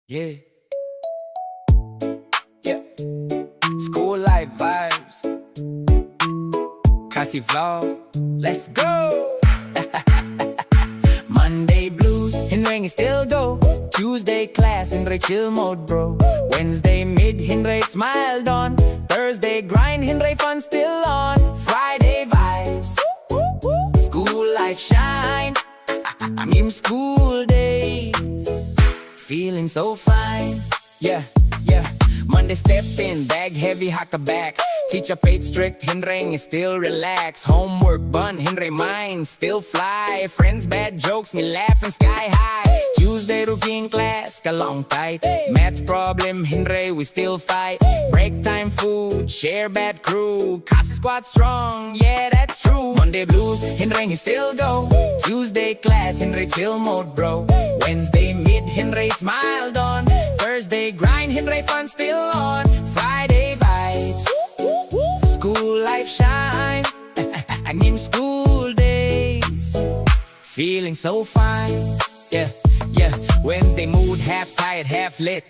Yeah, yeah. School life vibes. Khasi vlog. Let's go. Monday blues, hynrei still do. Tuesday class, hynrei chill mode, bro. Wednesday mid, hynrei smiled on. Thursday grind, hynrei fun still on. Friday vibes. School life shine. I mean school days. Feeling so fine. Yeah, yeah. Monday stepped in, bag heavy, haka back. Teacher peit strict, hynrei is still relax. Homework bun, hynrei mind still fly. Friends bad jokes, me laughing sky high. Tuesday routine class, kalong tight. Maths problem, hynrei we still fight. Break time food, share bad crew. Khasi squad strong, yeah that's true. Monday blues, hynrei still go. Tuesday class, hynrei chill mode, bro. Wednesday mid, hynrei smiled on. Thursday grind, hynrei fun still on. Friday vibes, school life shine. I mean school days. Feeling so fine. Yeah, yeah. Wednesday mood, half tired, half lit.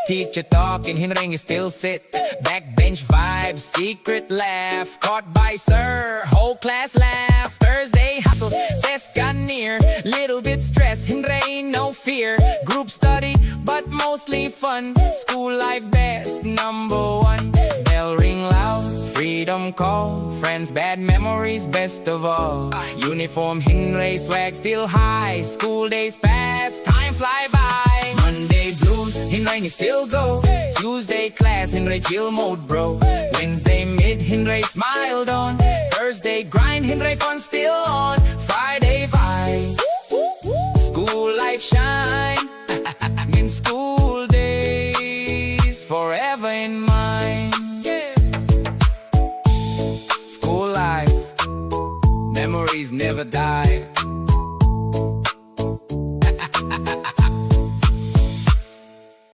Teacher talking, hynrei still sit. Backbench vibes, secret laugh. Caught by sir, whole class laugh. Thursday hustle, test got near. Little bit stress, hynrei no fear. Group study, but mostly fun. School life best, number one. Bell ring loud, freedom call. Friends bad memories best of all. Uniform, hynrei swag still high. School days pass, time fly by. Monday blues, hynrei still go. Tuesday class, hynrei chill mode, bro. Wednesday mid, hynrei smiled on. Thursday grind, hynrei fun still on. Friday vibes, school life shine. In school days, forever in mind. School life, memories never die.